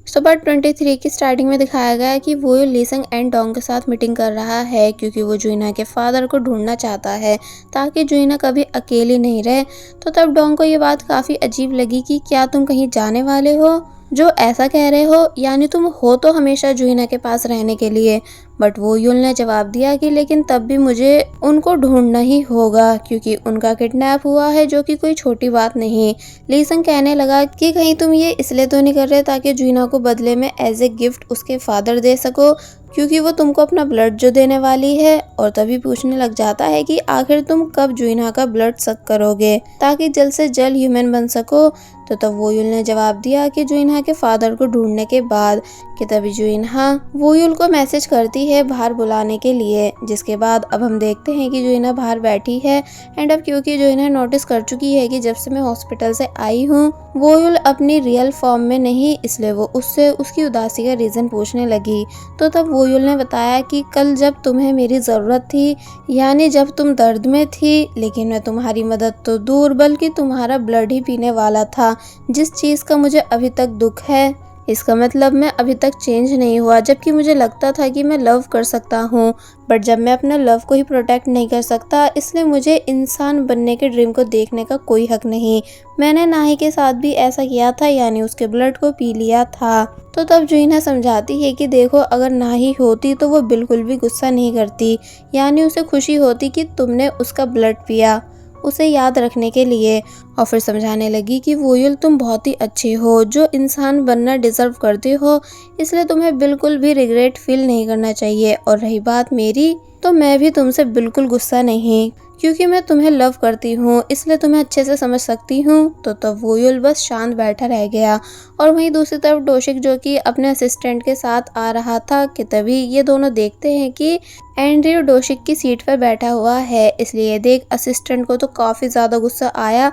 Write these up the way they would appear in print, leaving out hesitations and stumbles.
So part 23 की starting में दिखाया गया है कि वो लीसंग एंड डोंग के साथ मीटिंग कर रहा है क्योंकि वो जुइना के फादर को ढूंढना चाहता है ताकि जुइना कभी अकेली नहीं रहे। तो तब डोंग को ये बात काफ़ी अजीब लगी कि क्या तुम कहीं जाने वाले हो जो ऐसा कह रहे हो, यानी तुम हो तो हमेशा जुइना के पास रहने के लिए। बट वो युल ने जवाब दिया कि लेकिन तब भी मुझे उनको ढूंढना ही होगा क्योंकि उनका किडनैप हुआ है, जो कि कोई छोटी बात नहीं। लीसंग कहने लगा कि कहीं तुम ये इसलिए तो नहीं कर रहे ताकि जुइना को बदले में एज ए गिफ्ट उसके फादर दे सको, क्योंकि वो तुमको अपना ब्लड जो देने वाली है। और तभी पूछने लग जाता है कि आखिर तुम कब जुइना का ब्लड सक करोगे ताकि जल्द से जल्द ह्यूमन बन सको। तो तब वोयुल ने जवाब दिया कि जुइना के फादर को ढूंढने के बाद। कि तभी जुइना वोयुल को मैसेज करती है बाहर बुलाने के लिए, जिसके बाद अब हम देखते हैं कि जुइना बाहर बैठी है। एंड अब क्योंकि जुइना नोटिस कर चुकी है कि जब से मैं हॉस्पिटल से आई हूँ वोयुल अपनी रियल फॉर्म में नहीं, इसलिए वो उससे उसकी उदासी का रीजन पूछने लगी। तो तब वोयुल ने बताया कि कल जब तुम्हें मेरी ज़रूरत थी, यानी जब तुम दर्द में थी, लेकिन मैं तुम्हारी मदद तो दूर बल्कि तुम्हारा ब्लड ही पीने वाला था, जिस चीज़ का मुझे अभी तक दुख है। इसका मतलब मैं अभी तक चेंज नहीं हुआ, जबकि मुझे लगता था कि मैं लव कर सकता हूँ। बट जब मैं अपने लव को ही प्रोटेक्ट नहीं कर सकता, इसलिए मुझे इंसान बनने के ड्रीम को देखने का कोई हक नहीं। मैंने नाही के साथ भी ऐसा किया था, यानी उसके ब्लड को पी लिया था। तो तब जुइना समझाती है कि देखो, अगर नाही होती तो वो बिल्कुल भी गुस्सा नहीं करती, यानी उसे खुशी होती कि तुमने उसका ब्लड पिया, उसे याद रखने के लिए। और फिर समझाने लगी कि वोयुल तुम बहुत ही अच्छे हो, जो इंसान बनना डिजर्व करते हो, इसलिए तुम्हें बिल्कुल भी रिग्रेट फील नहीं करना चाहिए। और रही बात मेरी, तो मैं भी तुमसे बिल्कुल गुस्सा नहीं, क्योंकि मैं तुम्हें लव करती हूँ, इसलिए तुम्हें अच्छे से समझ सकती हूँ। तो तब वोयुल बस शांत बैठा रह गया। और वहीं दूसरी तरफ डोशिक, जो कि अपने असिस्टेंट के साथ आ रहा था, कि तभी ये दोनों देखते हैं कि एंड्रयू डोशिक की सीट पर बैठा हुआ है। इसलिए देख असिस्टेंट को तो काफ़ी ज़्यादा गुस्सा आया,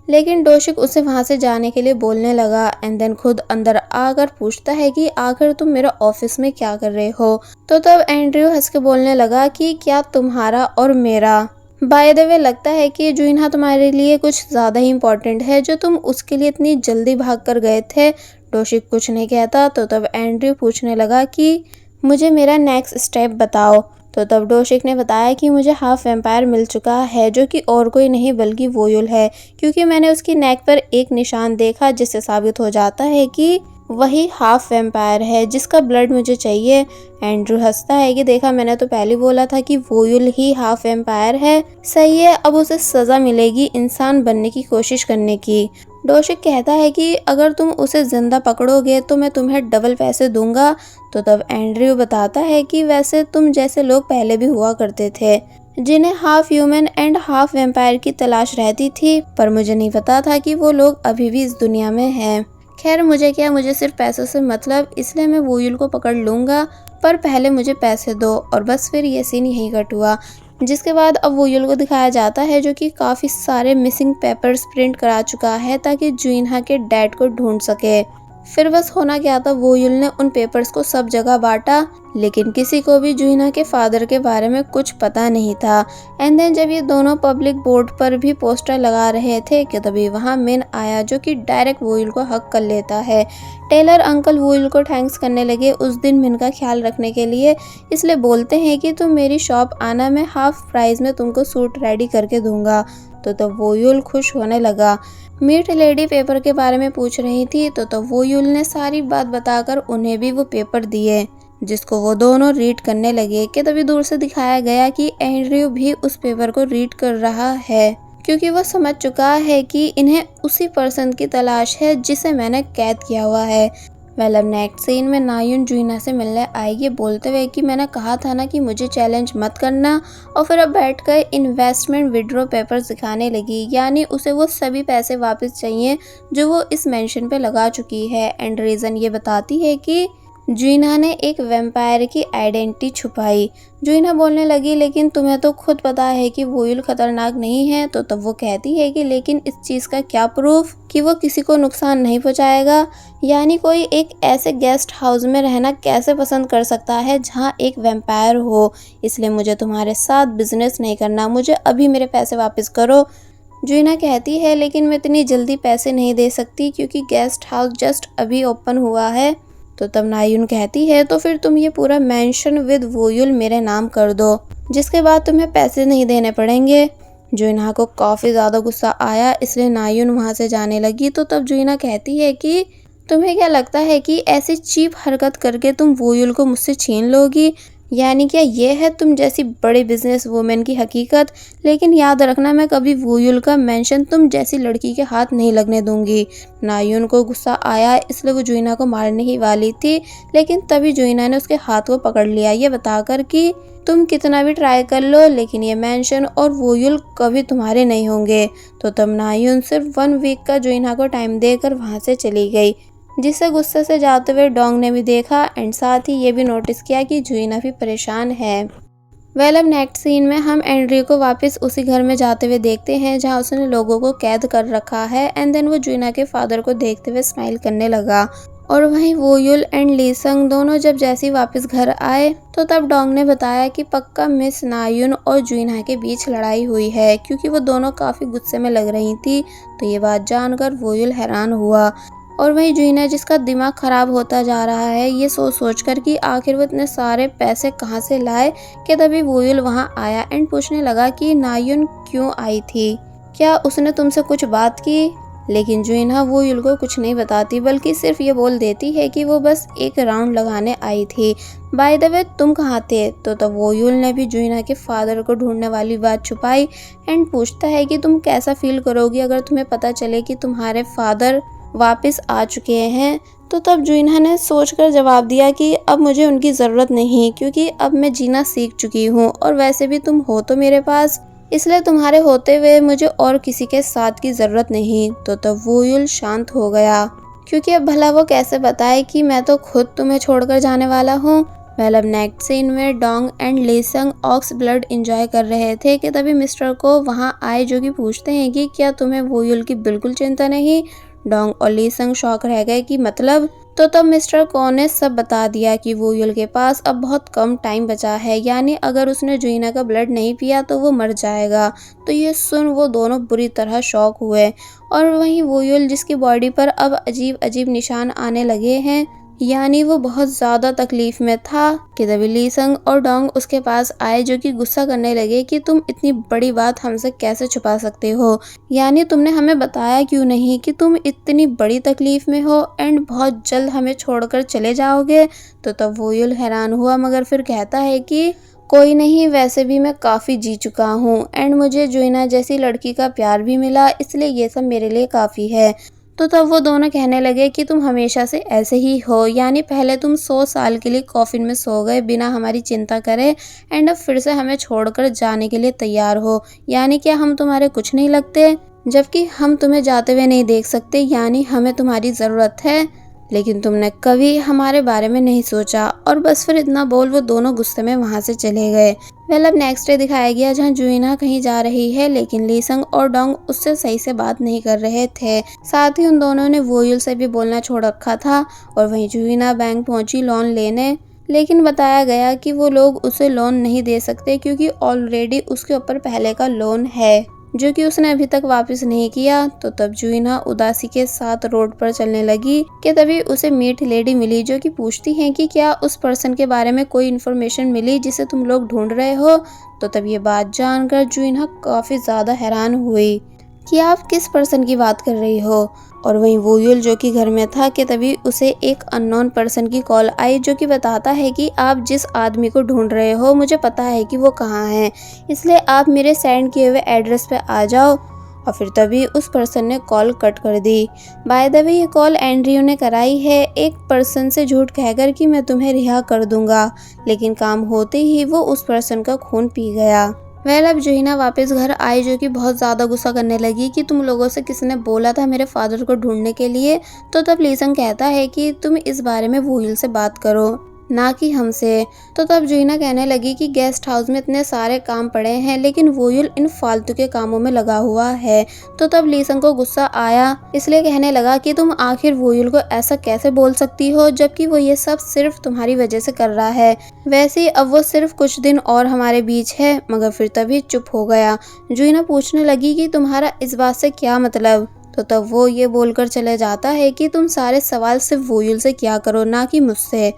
लेकिन डोशिक उसे वहां से जाने के लिए बोलने लगा। एंड देन खुद अंदर आकर पूछता है कि आखिर तुम मेरा ऑफिस में क्या कर रहे हो। तो तब एंड्रयू हंस के बोलने लगा कि क्या तुम्हारा और मेरा। बाय द वे, लगता है कि जुइना तुम्हारे लिए कुछ ज़्यादा ही इम्पोर्टेंट है, जो तुम उसके लिए इतनी जल्दी भाग कर गए थे। डोशिक कुछ नहीं कहता। तो तब एंड्रयू पूछने लगा कि मुझे मेरा नेक्स्ट स्टेप बताओ। तो तब डोशिक ने बताया कि मुझे हाफ वैम्पायर मिल चुका है, जो कि और कोई नहीं बल्कि वोयुल है, क्योंकि मैंने उसकी नेक पर एक निशान देखा, जिससे साबित हो जाता है कि वही हाफ वैम्पायर है जिसका ब्लड मुझे चाहिए। एंड्रू हंसता है कि देखा, मैंने तो पहले बोला था कि वोयुल ही हाफ वैम्पायर है। सही है, अब उसे सज़ा मिलेगी इंसान बनने की कोशिश करने की। डोशिक कहता है कि अगर तुम उसे जिंदा पकड़ोगे तो मैं तुम्हें डबल पैसे दूंगा। तो तब एंड्रयू बताता है कि वैसे तुम जैसे लोग पहले भी हुआ करते थे, जिन्हें half human and half vampire की तलाश रहती थी, पर मुझे नहीं पता था कि वो लोग अभी भी इस दुनिया में हैं। खैर मुझे क्या, मुझे सिर्फ पैसों से मतलब, इसलिए मैं वोयुल को पकड़ लूँगा, पर पहले मुझे पैसे दो। और बस फिर ये सीन यहीं कट हुआ, जिसके बाद अब वोयुल को दिखाया जाता है, जो कि काफ़ी सारे मिसिंग पेपर्स प्रिंट करा चुका है ताकि जुइना के डैड को ढूंढ सके। फिर बस होना क्या था, वोयुल ने उन पेपर्स को सब जगह बांटा, लेकिन किसी को भी जुइना के फादर के बारे में कुछ पता नहीं था। एंड देन जब ये दोनों पब्लिक बोर्ड पर भी पोस्टर लगा रहे थे, कि तभी वहाँ मिन आया, जो कि डायरेक्ट वोयुल को हक कर लेता है। टेलर अंकल वोयुल को थैंक्स करने लगे उस दिन मिन का ख्याल रखने के लिए, इसलिए बोलते हैं कि तुम मेरी शॉप आना, मैं हाफ प्राइस में तुमको सूट रेडी करके दूंगा। तो वोयुल खुश होने लगा। मीट लेडी पेपर के बारे में पूछ रही थी, तो वोयुल ने सारी बात बताकर उन्हें भी वो पेपर दिए, जिसको वो दोनों रीड करने लगे। कि तभी दूर से दिखाया गया कि एंड्रयू भी उस पेपर को रीड कर रहा है, क्योंकि वो समझ चुका है कि इन्हें उसी पर्सन की तलाश है जिसे मैंने कैद किया हुआ है। अब नेक्स्ट सीन में नायुन जुइना से मिलने आएगी, बोलते हुए कि मैंने कहा था ना कि मुझे चैलेंज मत करना। और फिर अब बैठकर इन्वेस्टमेंट विड्रॉ पेपर्स दिखाने लगी, यानी उसे वो सभी पैसे वापस चाहिए जो वो इस मेंशन पे लगा चुकी है। एंड रीज़न ये बताती है कि जुइना ने एक वैम्पायर की आइडेंटिटी छुपाई। जुइना बोलने लगी, लेकिन तुम्हें तो खुद पता है कि वोयुल खतरनाक नहीं है। तो तब वो कहती है कि लेकिन इस चीज़ का क्या प्रूफ कि वो किसी को नुकसान नहीं पहुंचाएगा, यानी कोई एक ऐसे गेस्ट हाउस में रहना कैसे पसंद कर सकता है जहां एक वैम्पायर हो। इसलिए मुझे तुम्हारे साथ बिजनेस नहीं करना, मुझे अभी मेरे पैसे वापस करो। जुइना कहती है, लेकिन मैं इतनी जल्दी पैसे नहीं दे सकती, क्योंकि गेस्ट हाउस जस्ट अभी ओपन हुआ है। तो तब नायुन कहती है तो फिर तुम ये पूरा मेंशन विद वोयुल मेरे नाम कर दो, जिसके बाद तुम्हें पैसे नहीं देने पड़ेंगे। जुइना को काफ़ी ज़्यादा गुस्सा आया, इसलिए नायुन वहाँ से जाने लगी। तो तब जुइना कहती है कि तुम्हें क्या लगता है कि ऐसी चीप हरकत करके तुम वोयुल को मुझसे छीन लोगी? यानी क्या ये है तुम जैसी बड़े बिजनेस वुमेन की हकीकत? लेकिन याद रखना, मैं कभी वोयुल का मेंशन तुम जैसी लड़की के हाथ नहीं लगने दूंगी। नायुन को गुस्सा आया, इसलिए वो जुइना को मारने ही वाली थी, लेकिन तभी जुइना ने उसके हाथ को पकड़ लिया, ये बताकर कि तुम कितना भी ट्राई कर लो लेकिन ये मेंशन और वोयुल कभी तुम्हारे नहीं होंगे। तो तब नायुन सिर्फ 1 वीक का जुइना को टाइम देकर वहाँ से चली गई, जिसे गुस्से से जाते हुए डोंग ने भी देखा एंड साथ ही ये भी नोटिस किया कि जुइना भी परेशान है। अब नेक्स्ट सीन में हम एंड्रियो को वापस उसी घर में जाते हुए देखते हैं जहां उसने लोगों को कैद कर रखा है एंड देन वो जुइना के फादर को देखते हुए स्माइल करने लगा। और वहीं वोयुल एंड लीसंग दोनों जब जैसे ही वापस घर आए तो तब डोंग ने बताया कि पक्का मिस नायुन और जुइना के बीच लड़ाई हुई है, क्योंकि वो दोनों काफ़ी गुस्से में लग रही थी। तो ये बात जानकर वोयुल हैरान हुआ और वहीं जुइना, जिसका दिमाग खराब होता जा रहा है ये सोच सोच कर कि आखिर वो इतने सारे पैसे कहाँ से लाए, कि तभी वोयुल वहाँ आया एंड पूछने लगा कि नायुन क्यों आई थी, क्या उसने तुमसे कुछ बात की? लेकिन जुइना वोयुल को कुछ नहीं बताती, बल्कि सिर्फ ये बोल देती है कि वो बस एक राउंड लगाने आई थी। बाय द वे तुम कहाँ थे? तो तब वोयुल ने भी जुइना के फादर को ढूंढने वाली बात छुपाई एंड पूछता है कि तुम कैसा फील करोगी अगर तुम्हें पता चले कि तुम्हारे फादर वापस आ चुके हैं। तो तब जुइना ने सोचकर जवाब दिया कि अब मुझे उनकी ज़रूरत नहीं, क्योंकि अब मैं जीना सीख चुकी हूँ और वैसे भी तुम हो तो मेरे पास, इसलिए तुम्हारे होते हुए मुझे और किसी के साथ की ज़रूरत नहीं। तो तब वोयुल शांत हो गया, क्योंकि अब भला वो कैसे बताए कि मैं तो खुद तुम्हें छोड़कर जाने वाला हूँ। अब नेक्स्ट सीन में Dong and Lisong ox blood enjoy कर रहे थे कि तभी मिस्टर को वहाँ आए, जो कि पूछते हैं कि क्या तुम्हें वोयुल की बिल्कुल चिंता नहीं? डोंग और लीसंग शॉक रह गए कि मतलब। तो तब मिस्टर को ने सब बता दिया कि वोयुल के पास अब बहुत कम टाइम बचा है, यानी अगर उसने जुइना का ब्लड नहीं पिया तो वो मर जाएगा। तो ये सुन वो दोनों बुरी तरह शॉक हुए। और वहीं वोयुल, जिसकी बॉडी पर अब अजीब अजीब निशान आने लगे हैं, यानी वो बहुत ज़्यादा तकलीफ में था, कि तभी लीसंग और डोंग उसके पास आए, जो कि गुस्सा करने लगे कि तुम इतनी बड़ी बात हमसे कैसे छुपा सकते हो, यानी तुमने हमें बताया क्यों नहीं कि तुम इतनी बड़ी तकलीफ में हो एंड बहुत जल्द हमें छोड़कर चले जाओगे। तो तब वोयुल हैरान हुआ, मगर फिर कहता है कि कोई नहीं, वैसे भी मैं काफ़ी जी चुका हूँ एंड मुझे जुइना जैसी लड़की का प्यार भी मिला, इसलिए ये सब मेरे लिए काफ़ी है। तो तब वो दोनों कहने लगे कि तुम हमेशा से ऐसे ही हो, यानी पहले तुम 100 साल के लिए कॉफिन में सो गए बिना हमारी चिंता करे एंड अब फिर से हमें छोड़कर जाने के लिए तैयार हो, यानी क्या हम तुम्हारे कुछ नहीं लगते? जबकि हम तुम्हें जाते हुए नहीं देख सकते, यानी हमें तुम्हारी ज़रूरत है, लेकिन तुमने कभी हमारे बारे में नहीं सोचा। और बस फिर इतना बोल वो दोनों गुस्से में वहाँ से चले गए। अब नेक्स्ट डे दिखाया गया जहाँ जुइना कहीं जा रही है, लेकिन लीसंग और डोंग उससे सही से बात नहीं कर रहे थे। साथ ही उन दोनों ने वोयुल से भी बोलना छोड़ रखा था। और वहीं जुइना बैंक पहुंची लोन लेने, लेकिन बताया गया कि वो लोग उसे लोन नहीं दे सकते, क्योंकि ऑलरेडी उसके ऊपर पहले का लोन है, जो कि उसने अभी तक वापस नहीं किया। तो तब जुइना उदासी के साथ रोड पर चलने लगी कि तभी उसे मीट लेडी मिली, जो कि पूछती हैं कि क्या उस पर्सन के बारे में कोई इन्फॉर्मेशन मिली जिसे तुम लोग ढूंढ रहे हो। तो तब ये बात जानकर जुइना काफ़ी ज़्यादा हैरान हुई कि आप किस पर्सन की बात कर रही हो। और वहीं वोयुल, जो कि घर में था, कि तभी उसे एक अननोन पर्सन की कॉल आई, जो कि बताता है कि आप जिस आदमी को ढूंढ रहे हो मुझे पता है कि वो कहाँ है, इसलिए आप मेरे सेंड किए हुए एड्रेस पे आ जाओ। और फिर तभी उस पर्सन ने कॉल कट कर दी। बाय द वे ये कॉल एंड्रियो ने कराई है, एक पर्सन से झूठ कहकर कि मैं तुम्हें रिहा कर दूंगा, लेकिन काम होते ही वो उस पर्सन का खून पी गया। अब जुइना वापस घर आई, जो कि बहुत ज़्यादा गुस्सा करने लगी कि तुम लोगों से किसने बोला था मेरे फादर को ढूंढने के लिए। तो तब लीसंग कहता है कि तुम इस बारे में वोयुल से बात करो, ना कि हमसे। तो तब जुइना कहने लगी कि गेस्ट हाउस में इतने सारे काम पड़े हैं, लेकिन वोयुल इन फालतू के कामों में लगा हुआ है। तो तब लीसंग को गुस्सा आया, इसलिए कहने लगा कि तुम आखिर वोयुल को ऐसा कैसे बोल सकती हो, जबकि वो ये सब सिर्फ तुम्हारी वजह से कर रहा है। वैसे अब वो सिर्फ कुछ दिन और हमारे बीच है। मगर फिर तभी चुप हो गया। जुइना पूछने लगी कि तुम्हारा इस बात से क्या मतलब। तो तब वो ये बोलकर चले जाता है कि तुम सारे सवाल सिर्फ वोयुल से किया करो, ना कि मुझसे।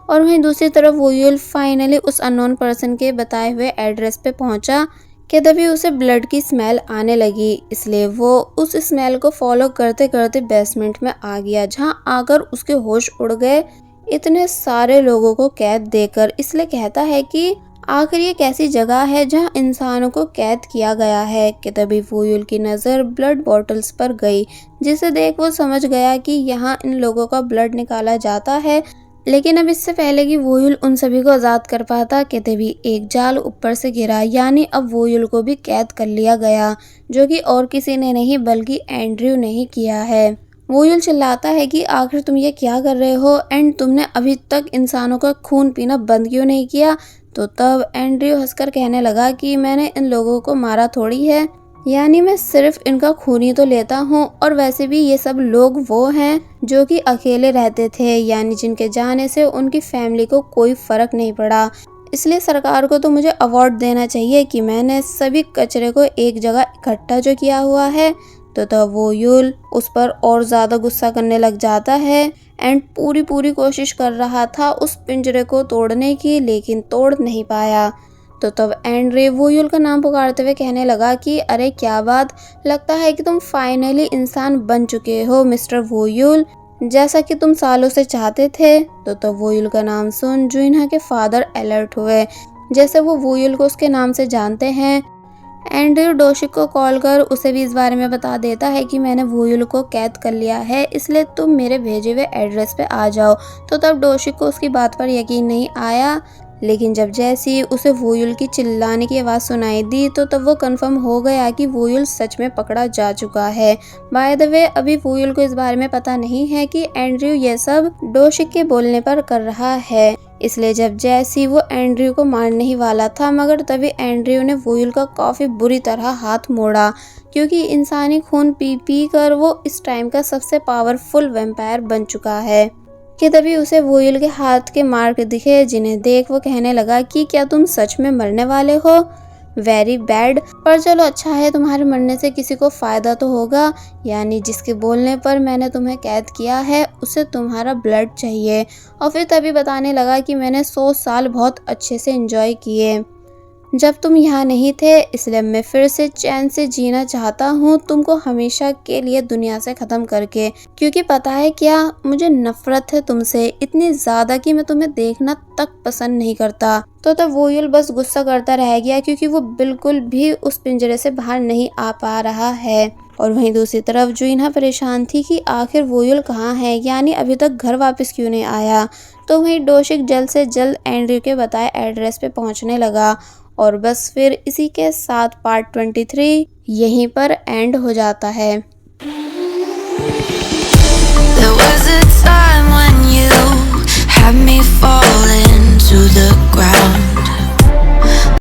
और वहीं दूसरी तरफ वोयुल फाइनली उस अननोन पर्सन के बताए हुए एड्रेस पे पहुंचा कि तभी उसे ब्लड की स्मेल आने लगी, इसलिए वो उस स्मेल को फॉलो करते करते बेसमेंट में आ गया, जहां आकर उसके होश उड़ गए इतने सारे लोगों को कैद देकर। इसलिए कहता है कि आखिर ये कैसी जगह है जहां इंसानों को कैद किया गया है कि तभी वोयुल की नज़र ब्लड बॉटल्स पर गई, जिसे देख वो समझ गया कि यहाँ इन लोगों का ब्लड निकाला जाता है। लेकिन अब इससे पहले कि वोयुल उन सभी को आज़ाद कर पाता कि तभी एक जाल ऊपर से गिरा, यानी अब वोयुल को भी कैद कर लिया गया, जो कि और किसी ने नहीं बल्कि एंड्रयू ने ही किया है। वोयुल चिल्लाता है कि आखिर तुम ये क्या कर रहे हो एंड तुमने अभी तक इंसानों का खून पीना बंद क्यों नहीं किया। तो तब एंड्रयू हंसकर कहने लगा कि मैंने इन लोगों को मारा थोड़ी है, यानी मैं सिर्फ इनका खून ही तो लेता हूँ, और वैसे भी ये सब लोग वो हैं जो कि अकेले रहते थे, यानी जिनके जाने से उनकी फैमिली को कोई फर्क नहीं पड़ा। इसलिए सरकार को तो मुझे अवार्ड देना चाहिए कि मैंने सभी कचरे को एक जगह इकट्ठा जो किया हुआ है। तो तब वोयुल उस पर और ज़्यादा गुस्सा करने लग जाता है एंड पूरी कोशिश कर रहा था उस पिंजरे को तोड़ने की, लेकिन तोड़ नहीं पाया। तो तब एंड्रे वोयुल का नाम पुकारते हुए कहने लगा कि अरे क्या बात, लगता है कि तुम फाइनली इंसान बन चुके हो मिस्टर वोयुल, जैसा कि तुम सालों से चाहते थे। तो तब वोयुल का नाम सुन जुइनहा के फादर अलर्ट हुए, जैसे वो वोयुल को उसके नाम से जानते हैं। एंड्रयू डोशिक को कॉल कर उसे भी इस बारे में बता देता है कि मैंने वोयुल को कैद कर लिया है, इसलिए तुम मेरे भेजे हुए एड्रेस पे आ जाओ। तो तब डोशिक को उसकी बात पर यकीन नहीं आया, लेकिन जब जैसी उसे वोयुल की चिल्लाने की आवाज़ सुनाई दी तो तब वो कंफर्म हो गया कि वोयुल सच में पकड़ा जा चुका है। बाय द वे अभी वोयुल को इस बारे में पता नहीं है कि एंड्रयू ये सब डोशिक के बोलने पर कर रहा है, इसलिए जब जैसी वो एंड्रयू को मारने ही वाला था, मगर तभी एंड्रयू ने वोयुल का काफ़ी बुरी तरह हाथ मोड़ा, क्योंकि इंसानी खून पी पी कर वो इस टाइम का सबसे पावरफुल वैम्पायर बन चुका है। कि तभी उसे वोयुल के हाथ के मार्क दिखे, जिन्हें देख वो कहने लगा कि क्या तुम सच में मरने वाले हो। वेरी बैड, पर चलो अच्छा है तुम्हारे मरने से किसी को फ़ायदा तो होगा, यानी जिसके बोलने पर मैंने तुम्हें कैद किया है उसे तुम्हारा ब्लड चाहिए। और फिर तभी बताने लगा कि मैंने 100 साल बहुत अच्छे से एंजॉय किए जब तुम यहाँ नहीं थे, इसलिए मैं फिर से चैन से जीना चाहता हूँ तुमको हमेशा के लिए दुनिया से ख़त्म करके, क्योंकि पता है क्या, मुझे नफरत है तुमसे इतनी ज़्यादा कि मैं तुम्हें देखना तक पसंद नहीं करता। तो तब वोयुल बस गुस्सा करता रह गया, क्योंकि वो बिल्कुल भी उस पिंजरे से बाहर नहीं आ पा रहा है। और वहीं दूसरी तरफ जुइनहा परेशान थी कि आखिर वोयुल कहाँ है, यानी अभी तक घर वापस क्यों नहीं आया। तो वहीं डोशिक जल्द से जल्द एंड्रयू के बताए एड्रेस पे पहुँचने लगा। और बस फिर इसी के साथ पार्ट 23 यहीं पर एंड हो जाता है। There was a time when